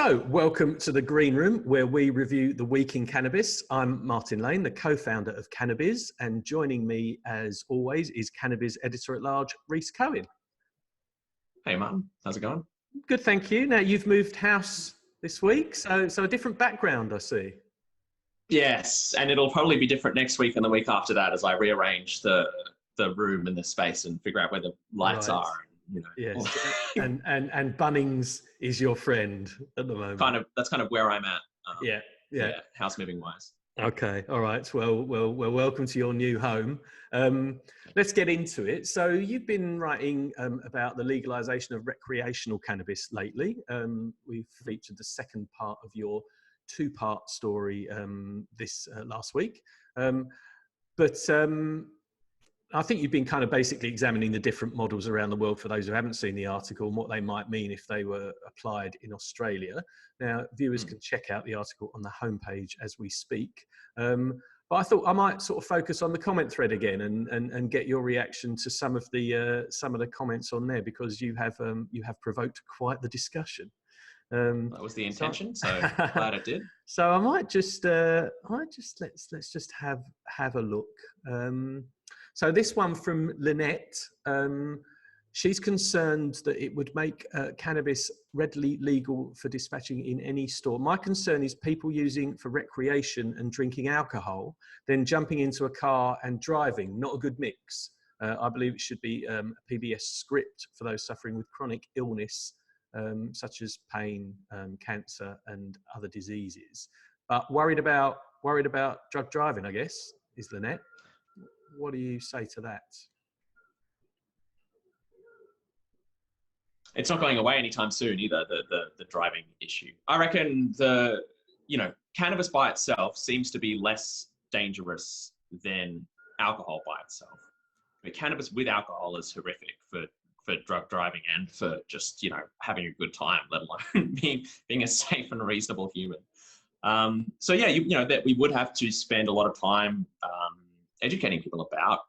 So, welcome to the Green Room, where we review the week in cannabis. I'm Martin Lane, the co-founder of Cannabiz, and joining me, as always, is Cannabiz editor-at-large, Rhys Cohen. Hey, Martin. How's it going? Good, thank you. Now, you've moved house this week, so a different background, I see. Yes, and it'll probably be different next week and the week after that as I rearrange the room and the space and figure out where the lights are. You know. Yes, and Bunnings is your friend at the moment. That's kind of where I'm at. Yeah, house moving wise. Okay, all right. Well, welcome to your new home. Let's get into it. So you've been writing about the legalization of recreational cannabis lately. We've featured the second part of your two-part story this last week. I think you've been kind of basically examining the different models around the world for those who haven't seen the article and what they might mean if they were applied in Australia. Now, viewers can check out the article on the homepage as we speak. But I thought I might sort of focus on the comment thread again and get your reaction to some of the comments on there, because you have provoked quite the discussion. That was the intention, so glad it did. So I might just let's just have a look. So this one from Lynette, she's concerned that it would make cannabis readily legal for dispatching in any store. My concern is people using for recreation and drinking alcohol, then jumping into a car and driving. Not a good mix. I believe it should be a PBS script for those suffering with chronic illness, such as pain, cancer, and other diseases. But worried about drug driving, I guess, is Lynette. What do you say to that? It's not going away anytime soon either, the driving issue. I reckon cannabis by itself seems to be less dangerous than alcohol by itself. But cannabis with alcohol is horrific for drug driving and for just, having a good time, let alone being a safe and reasonable human. That we would have to spend a lot of time educating people about,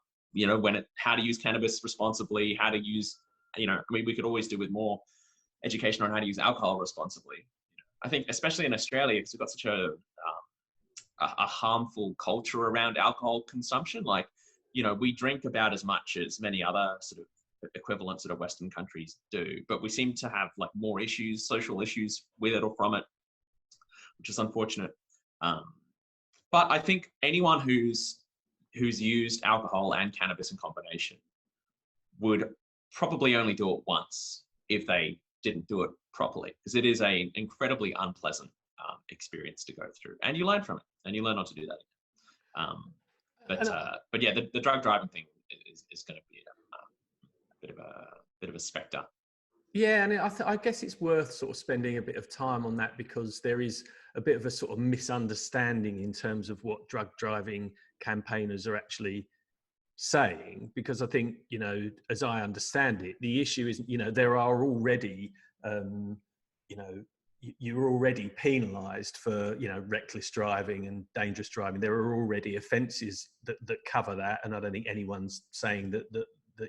how to use cannabis responsibly, how to use, we could always do with more education on how to use alcohol responsibly. I think, especially in Australia, because we've got such a harmful culture around alcohol consumption. Like, we drink about as much as many other sort of equivalent sort of Western countries do, but we seem to have like more issues, social issues with it or from it, which is unfortunate. But I think anyone who's used alcohol and cannabis in combination would probably only do it once if they didn't do it properly, because it is an incredibly unpleasant experience to go through, and you learn from it, and you learn not to do that again. The drug driving thing is going to be a bit of a spectre. Yeah, and I guess it's worth sort of spending a bit of time on that, because there is a bit of a sort of misunderstanding in terms of what drug driving campaigners are actually saying. Because I think, as I understand it, the issue is, there are already, you're already penalised for, reckless driving and dangerous driving. There are already offences that cover that, and I don't think anyone's saying that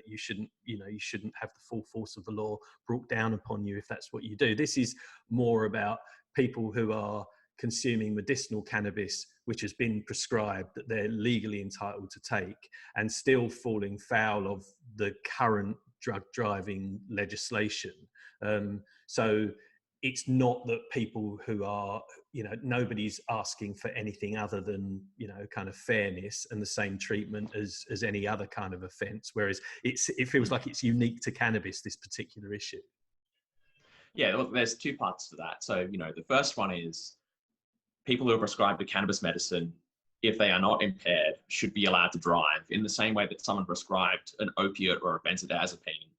you shouldn't have the full force of the law brought down upon you if that's what you do. This is more about people who are consuming medicinal cannabis, which has been prescribed, that they're legally entitled to take, and still falling foul of the current drug driving legislation. So it's not that people who are, nobody's asking for anything other than, kind of fairness and the same treatment as any other kind of offence. Whereas it feels like it's unique to cannabis, this particular issue. Yeah, look, there's two parts to that. So, the first one is people who are prescribed a cannabis medicine, if they are not impaired, should be allowed to drive in the same way that someone prescribed an opiate or a benzodiazepine,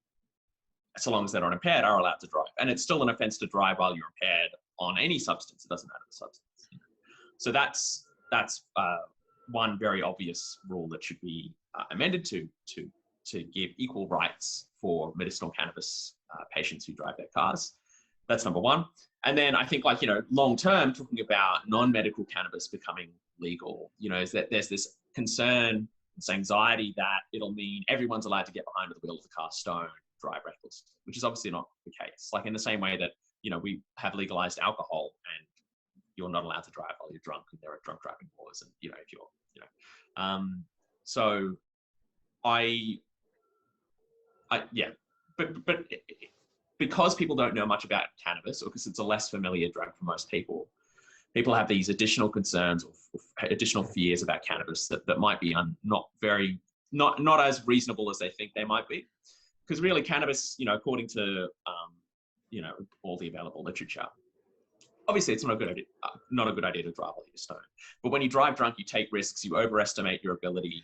so long as they're not impaired, are allowed to drive. And it's still an offence to drive while you're impaired on any substance. It doesn't matter the substance. So that's one very obvious rule that should be amended to give equal rights for medicinal cannabis patients who drive their cars. That's number one. And then I think, long term, talking about non-medical cannabis becoming legal, is that there's this concern, this anxiety that it'll mean everyone's allowed to get behind the wheel of the car stoned, drive reckless, which is obviously not the case. Like, in the same way that, we have legalized alcohol, and you're not allowed to drive while you're drunk, and there are drunk driving laws, and if you're, so but because people don't know much about cannabis, or because it's a less familiar drug for most people, people have these additional concerns or additional fears about cannabis that might be not as reasonable as they think they might be. Because really, cannabis, according to all the available literature, obviously it's not a good idea to drive while you're stoned. But when you drive drunk, you take risks, you overestimate your ability,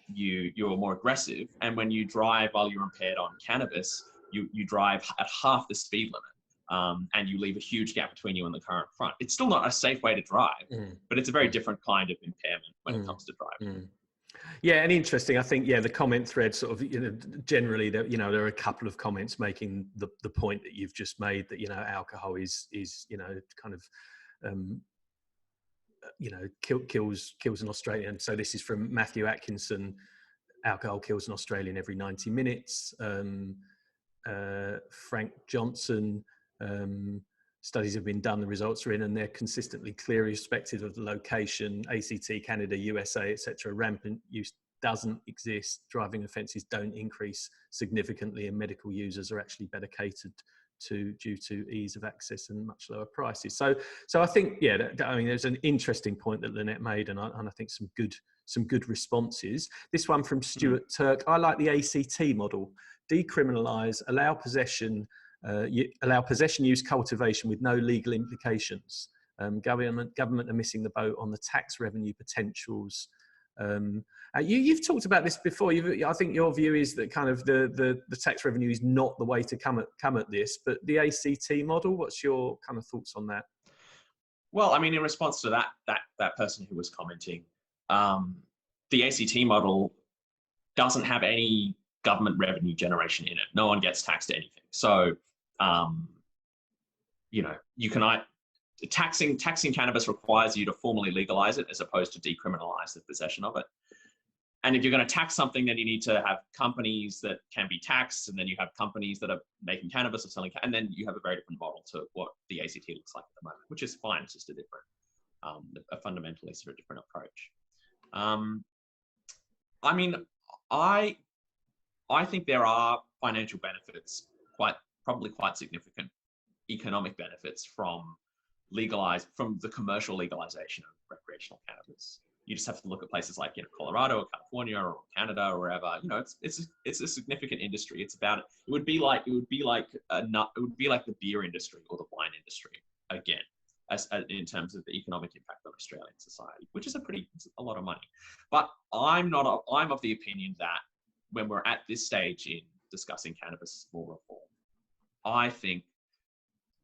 you're more aggressive, and when you drive while you're impaired on cannabis, you drive at half the speed limit, and you leave a huge gap between you and the car in front. It's still not a safe way to drive, but it's a very different kind of impairment when it comes to driving. Yeah, and interesting. I think, the comment thread sort of, generally there are a couple of comments making the point that you've just made, that, alcohol is kind of, kills an Australian. So this is from Matthew Atkinson. Alcohol kills an Australian every 90 minutes. Frank Johnson, studies have been done, the results are in, and they're consistently clear irrespective of the location, ACT, Canada, USA, etc. Rampant use doesn't exist. Driving offences don't increase significantly, and medical users are actually better catered to due to ease of access and much lower prices. So I think, there's an interesting point that Lynette made, and I think some good responses. This one from Stuart Turk. I like the ACT model. Decriminalise, allow possession, use, cultivation with no legal implications. Government are missing the boat on the tax revenue potentials. You've talked about this before. I think your view is that kind of the tax revenue is not the way to come at this, but the ACT model. What's your kind of thoughts on that? Well, I mean, in response to that person who was commenting, the ACT model doesn't have any government revenue generation in it. No one gets taxed anything. So, you can taxing cannabis requires you to formally legalize it as opposed to decriminalize the possession of it. And if you're going to tax something, then you need to have companies that can be taxed, and then you have companies that are making cannabis or selling, and then you have a very different model to what the ACT looks like at the moment, which is fine. It's just a fundamentally sort of different approach. I mean, I think there are financial benefits, probably quite significant economic benefits from the commercial legalization of recreational cannabis. You just have to look at places like Colorado or California or Canada or wherever. It's a significant industry. It would be like the beer industry or the wine industry again, as in terms of the economic impact on Australian society, which is a lot of money. But I'm of the opinion that when we're at this stage in discussing cannabis law reform, I think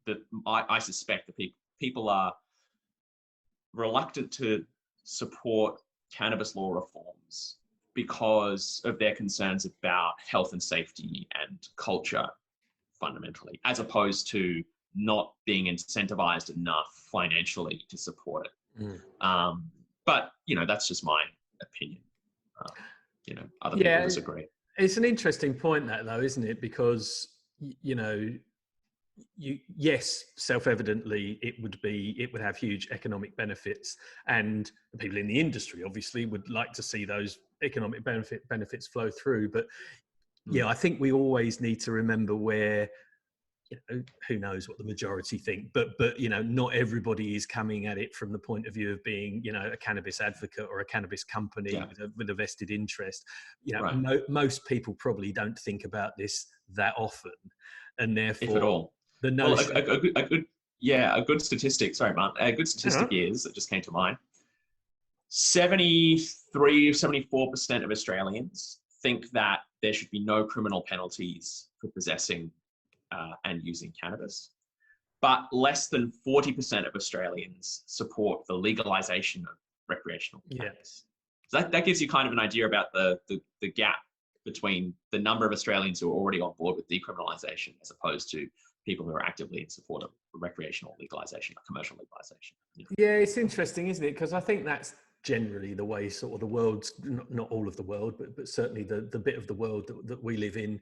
that I suspect that people are reluctant to support cannabis law reforms because of their concerns about health and safety and culture fundamentally, as opposed to not being incentivized enough financially to support it. But, that's just my opinion. Other people disagree. It's an interesting point that, though, isn't it? Because, yes, self-evidently it would have huge economic benefits, and the people in the industry obviously would like to see those economic benefits flow through. But I think we always need to remember where, who knows what the majority think, but not everybody is coming at it from the point of view of being a cannabis advocate or a cannabis company with a vested interest. Most people probably don't think about this that often, and therefore, if at all, the notion. Well, a good statistic. Sorry, Mark. A good statistic is that just came to mind. 74% of Australians think that there should be no criminal penalties for possessing and using cannabis, but less than 40% of Australians support the legalization of recreational cannabis. So that gives you kind of an idea about the gap between the number of Australians who are already on board with decriminalisation as opposed to people who are actively in support of recreational legalisation or commercial legalisation. Yeah, it's interesting, isn't it? Because I think that's generally the way sort of the world, not all of the world, but certainly the bit of the world that we live in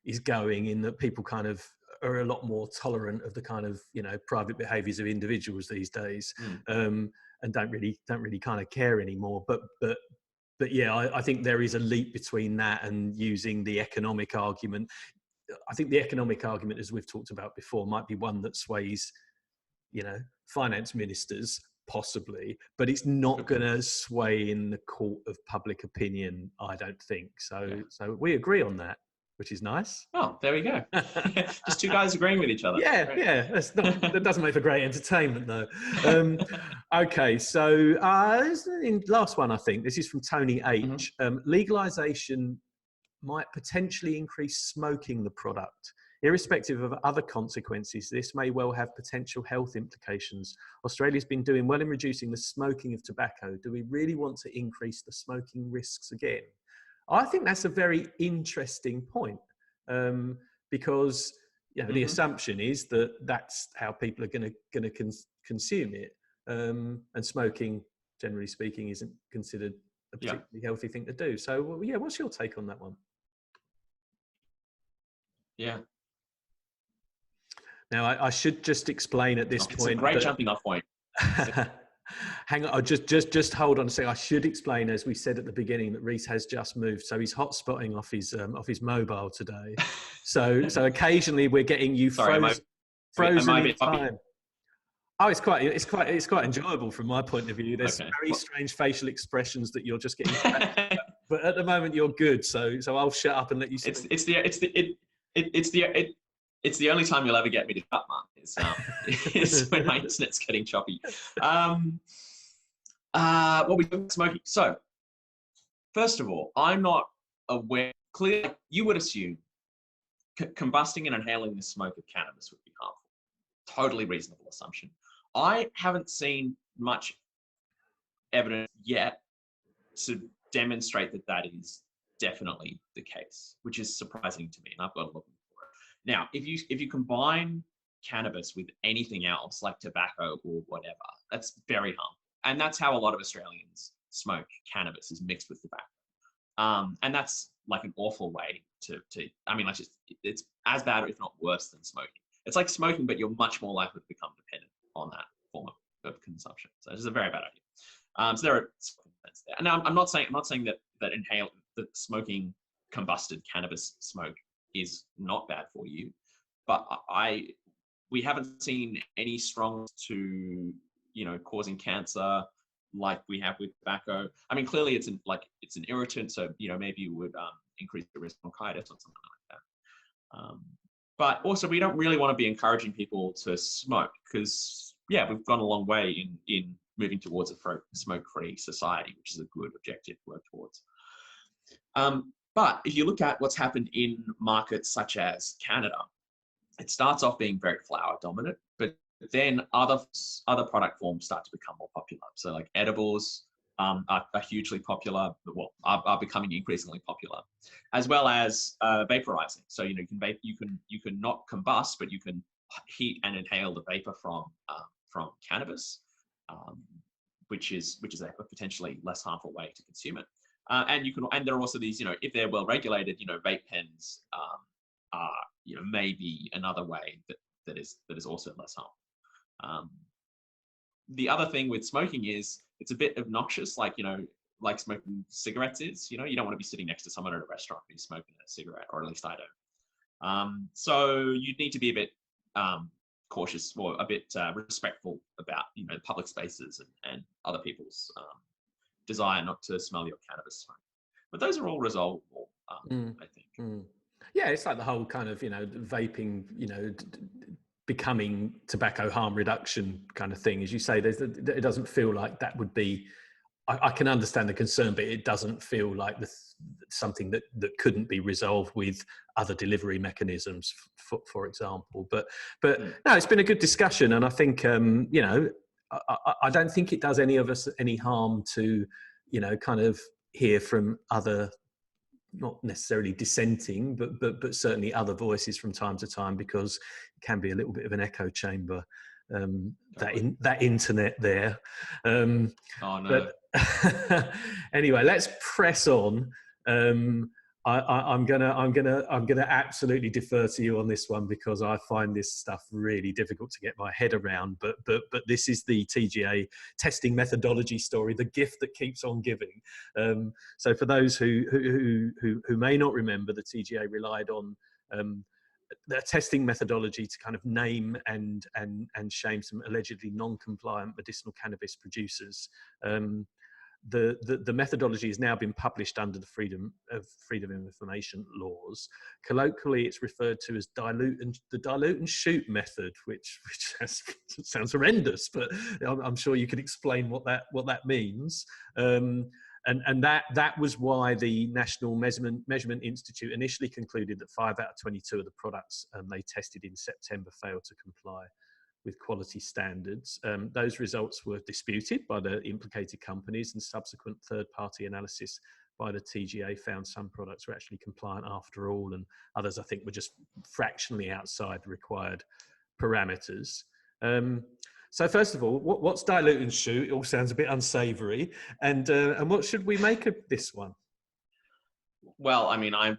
is going, in that people kind of are a lot more tolerant of the kind of, you know, private behaviours of individuals these days, and don't really kind of care anymore. But yeah, I think there is a leap between that and using the economic argument. I think the economic argument, as we've talked about before, might be one that sways, you know, finance ministers possibly, but it's not going to sway in the court of public opinion, I don't think. So we agree on that, which is nice. Oh, there we go. Just two guys agreeing with each other. Yeah, great. Yeah. That doesn't make for great entertainment, though. Okay, so in last one, I think this is from Tony H. Legalization might potentially increase smoking the product. Irrespective of other consequences, this may well have potential health implications. Australia's been doing well in reducing the smoking of tobacco. Do we really want to increase the smoking risks again? I think that's a very interesting point, because, you know, the assumption is that that's how people are going to consume it, and smoking, generally speaking, isn't considered a particularly healthy thing to do. So, well, yeah, what's your take on that one? Yeah. Now, I should just explain at this point. It's a great jumping off point. Hang on, I'll just hold on a second. I should explain, as we said at the beginning, that Reece has just moved, so he's hotspotting off his mobile today. So occasionally we're getting you frozen in time. Oh, it's quite enjoyable from my point of view. There's very strange facial expressions that you're just getting, but at the moment you're good. So I'll shut up and let you speak. It's the only time you'll ever get me to shut, Mark. Is when my internet's getting choppy. What we talking smoking. So, first of all, I'm not aware. Clearly, you would assume combusting and inhaling the smoke of cannabis would be harmful. Totally reasonable assumption. I haven't seen much evidence yet to demonstrate that that is definitely the case, which is surprising to me, and I've got to look for it. Now, if you combine cannabis with anything else like tobacco or whatever, that's very harmful, and that's how a lot of Australians smoke cannabis, is mixed with tobacco, and that's like an awful way to I mean, like, it's as bad, if not worse, than smoking. It's like smoking, but you're much more likely to become dependent on that form of consumption. So it's a very bad idea. So there are things there. And now I'm not saying that smoking combusted cannabis smoke is not bad for you, but we haven't seen any strong to, you know, causing cancer like we have with tobacco. I mean, clearly it's an irritant, so, you know, maybe you would increase the risk of bronchitis or something like that. But also, we don't really want to be encouraging people to smoke, because, yeah, we've gone a long way in moving towards a smoke-free society, which is a good objective to work towards. But if you look at what's happened in markets such as Canada, it starts off being very flower dominant, but then other product forms start to become more popular. So like edibles are hugely popular, are becoming increasingly popular, as well as vaporizing. So, you know, you can not combust, but you can heat and inhale the vapor from cannabis, which is a potentially less harmful way to consume it. And there are also these, you know, if they're well regulated, you know, vape pens are, you know, maybe another way that is also less harmful. The other thing with smoking is it's a bit obnoxious, like, you know, like smoking cigarettes is. You know, you don't want to be sitting next to someone at a restaurant who's smoking a cigarette, or at least I don't. So you need to be a bit cautious, or a bit respectful about, you know, public spaces and other people's desire not to smell your cannabis smoke. But those are all resolvable, I think. Yeah, it's like the whole kind of, you know, vaping, you know, becoming tobacco harm reduction kind of thing. As you say, it doesn't feel like that would be, I can understand the concern, but it doesn't feel like something that couldn't be resolved with other delivery mechanisms, for example. But no, it's been a good discussion, and I think, you know, I don't think it does any of us any harm to, you know, kind of hear from other, not necessarily dissenting, but certainly other voices from time to time, because it can be a little bit of an echo chamber, that internet there. Oh no. But anyway, let's press on. I'm gonna absolutely defer to you on this one, because I find this stuff really difficult to get my head around. But this is the TGA testing methodology story, the gift that keeps on giving. So for those who may not remember, the TGA relied on their testing methodology to kind of name and shame some allegedly non-compliant medicinal cannabis producers. The methodology has now been published under the Freedom of Information laws. Colloquially, it's referred to as the dilute and shoot method, which sounds horrendous, but I'm sure you could explain what that means. And that was why the National Measurement Institute initially concluded that 5 out of 22 of the products they tested in September failed to comply with quality standards. Those results were disputed by the implicated companies, and subsequent third-party analysis by the TGA found some products were actually compliant after all, and others, I think, were just fractionally outside the required parameters. So first of all, what's dilute and shoot? It all sounds a bit unsavory, and what should we make of this one? Well, I mean, I'm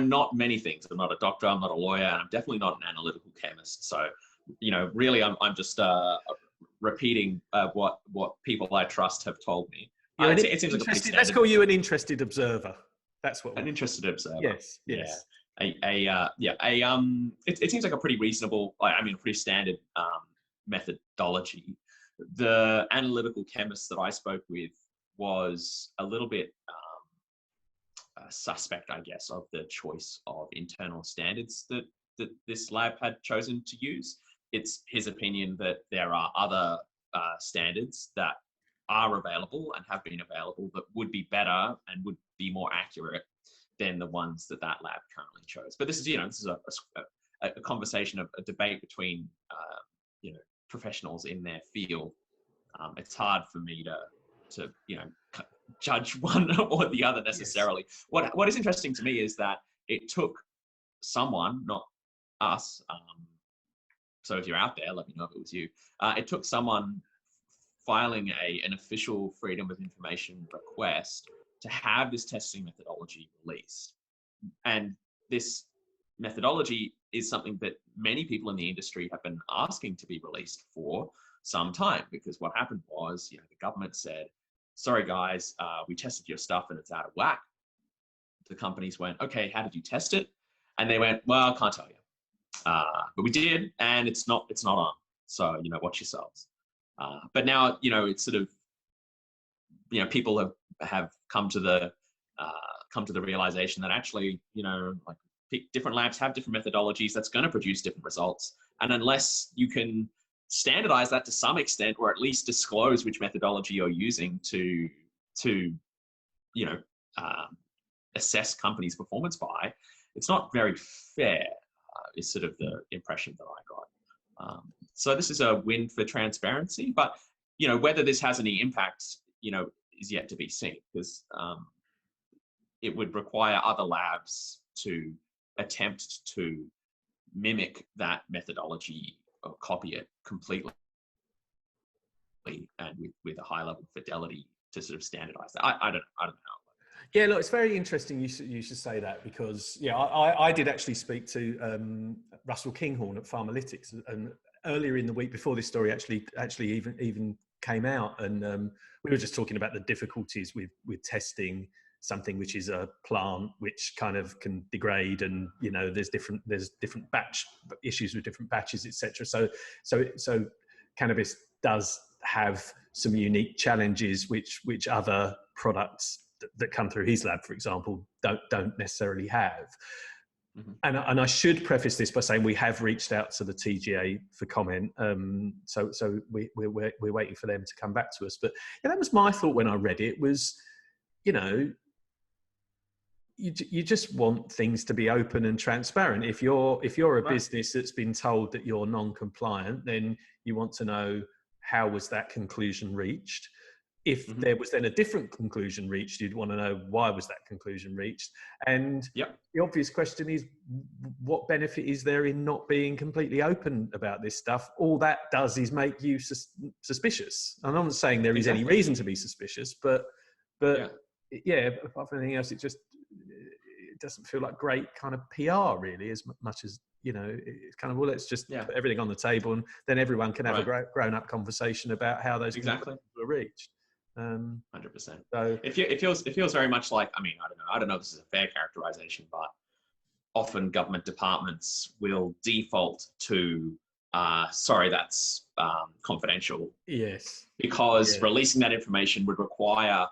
not many things. I'm not a doctor, I'm not a lawyer, and I'm definitely not an analytical chemist. So, really, I'm just repeating what people I trust have told me. It seems like let's call you an interested observer. That's what an interested observer. Yes. Yeah. It seems like a pretty reasonable, pretty standard methodology. The analytical chemist that I spoke with was a little bit suspect, I guess, of the choice of internal standards that this lab had chosen to use. It's his opinion that there are other standards that are available and have been available that would be better and would be more accurate than the ones that lab currently chose. But this is a conversation, a debate between professionals in their field. It's hard for me to judge one or the other necessarily. Yes. What is interesting to me is that it took someone, not us. So if you're out there, let me know if it was you. It took someone filing an official Freedom of Information request to have this testing methodology released. And this methodology is something that many people in the industry have been asking to be released for some time, because what happened was, the government said, sorry guys, we tested your stuff and it's out of whack. The companies went, okay, how did you test it? And they went, well, I can't tell you. But we did, and it's not on. So, watch yourselves. But now, it's sort of, people have come to the realization that actually, different labs have different methodologies that's going to produce different results. And unless you can standardize that to some extent, or at least disclose which methodology you're using to assess companies' performance by, it's not very fair, is sort of the impression that I got. So this is a win for transparency, but whether this has any impact, is yet to be seen, because it would require other labs to attempt to mimic that methodology or copy it completely and with a high level of fidelity to sort of standardize that. I don't know. Yeah, look, it's very interesting you should say that, because I did actually speak to Russell Kinghorn at Pharmalytics, and earlier in the week before this story actually even came out, and we were just talking about the difficulties with testing something which is a plant which kind of can degrade, and there's different batch issues with different batches, etc. So cannabis does have some unique challenges which other products that come through his lab, for example, don't necessarily have. Mm-hmm. And I should preface this by saying we have reached out to the TGA for comment. So we're waiting for them to come back to us. But that was my thought when I read it. Was you just want things to be open and transparent. If you're a right. business that's been told that you're non-compliant, then you want to know, how was that conclusion reached? If mm-hmm. there was then a different conclusion reached, you'd want to know, why was that conclusion reached? And the obvious question is, what benefit is there in not being completely open about this stuff? All that does is make you suspicious. And I'm not saying there is any reason to be suspicious, but yeah, apart from anything else, it doesn't feel like great kind of PR really, as much as, it's kind of, well, let's just put everything on the table, and then everyone can have a grown-up conversation about how those conclusions were reached. 100%. So it feels very much like, I don't know if this is a fair characterization, but often government departments will default to sorry, that's confidential. Yes. Because releasing that information would require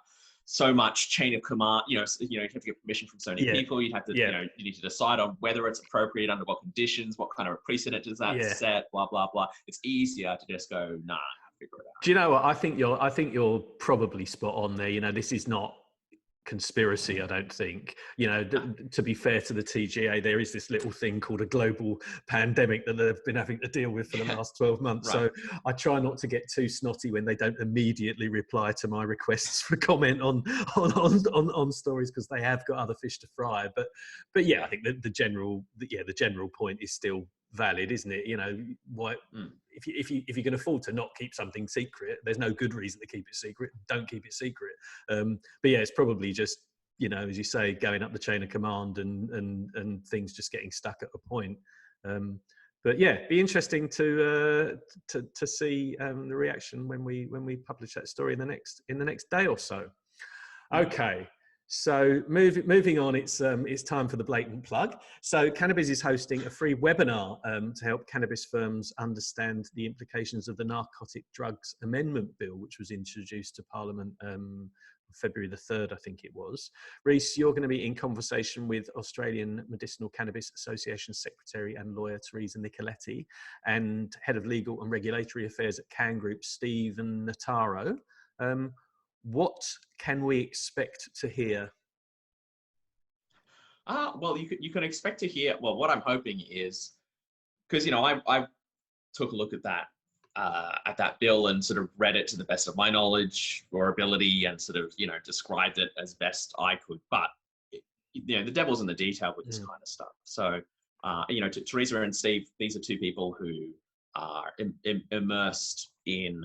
so much chain of command. You have to get permission from so many people. You'd have to, you need to decide on whether it's appropriate, under what conditions, what kind of a precedent does that set, blah, blah, blah. It's easier to just go, nah, figure it out. Do you know what? I think you're probably spot on there. This is not conspiracy, I don't think. To be fair to the TGA, there is this little thing called a global pandemic that they've been having to deal with for the last 12 months. So I try not to get too snotty when they don't immediately reply to my requests for comment on stories, because they have got other fish to fry. But yeah, I think the general point is still valid, isn't it? Why if you can afford to not keep something secret, there's no good reason to keep it secret. Don't keep it secret. But yeah, it's probably just, as you say, going up the chain of command and things just getting stuck at a point. But yeah, be interesting to see the reaction when we publish that story in the next day or so. Okay. So moving on, it's time for the blatant plug. So Cannabis is hosting a free webinar to help cannabis firms understand the implications of the Narcotic Drugs Amendment Bill, which was introduced to Parliament February the 3rd, I think it was. Reece, you're going to be in conversation with Australian Medicinal Cannabis Association Secretary and lawyer Teresa Nicoletti and Head of Legal and Regulatory Affairs at CAN Group, Stephen Nataro. What can we expect to hear? Well, you can expect to hear. Well, what I'm hoping is, because I took a look at that bill and sort of read it to the best of my knowledge or ability, and sort of described it as best I could. But the devil's in the detail with this kind of stuff. So Teresa and Steve, these are two people who are immersed in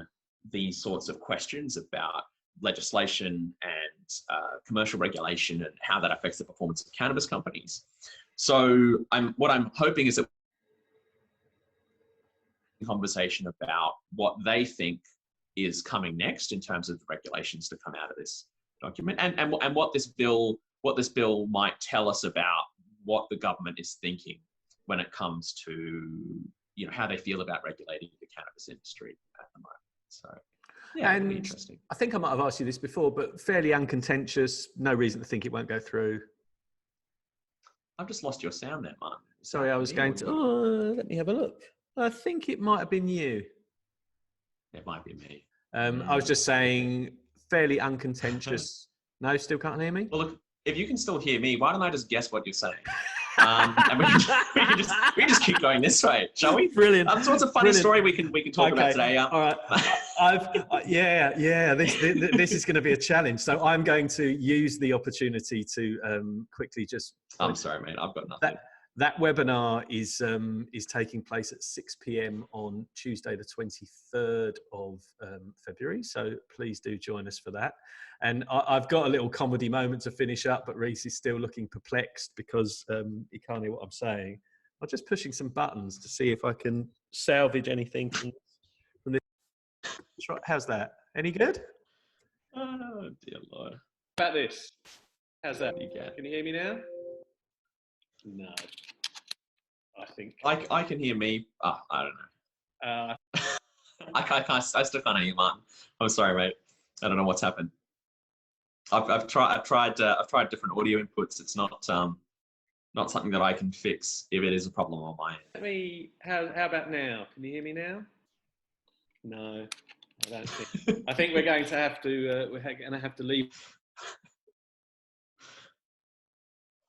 these sorts of questions about legislation and commercial regulation and how that affects the performance of cannabis companies. So what I'm hoping is that conversation about what they think is coming next in terms of the regulations to come out of this document, and what this bill might tell us about what the government is thinking when it comes to how they feel about regulating the cannabis industry at the moment. So yeah, it'll be interesting. I think I might have asked you this before, but fairly uncontentious. No reason to think it won't go through. I've just lost your sound there, Martin. Sorry, I was going to. Oh, let me have a look. I think it might have been you. It might be me. I was just saying, fairly uncontentious. No, still can't hear me? Well, look, if you can still hear me, why don't I just guess what you're saying? And we can just keep going this way, shall we? Brilliant. So what's a funny story we can talk about today? All right. This is going to be a challenge. So I'm going to use the opportunity to quickly just. I'm sorry, mate. I've got nothing. That webinar is taking place at 6 p.m. on Tuesday, the 23rd of February. So please do join us for that. And I've got a little comedy moment to finish up, but Reece is still looking perplexed because he can't hear what I'm saying. I'm just pushing some buttons to see if I can salvage anything from this. How's that? Any good? Oh, dear Lord. How about this? How's that? Yeah. Can you hear me now? No. I think I can hear me. I don't know. I still can't hear you, Martin. I'm sorry, mate. I don't know what's happened. I've tried different audio inputs. It's not something that I can fix if it is a problem on my end. How about now? Can you hear me now? No, I don't think. I think we're going to have to leave.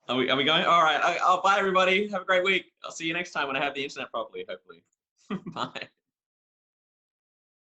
Are we going? All right. Bye, everybody. Have a great week. I'll see you next time when I have the internet properly, hopefully. Bye.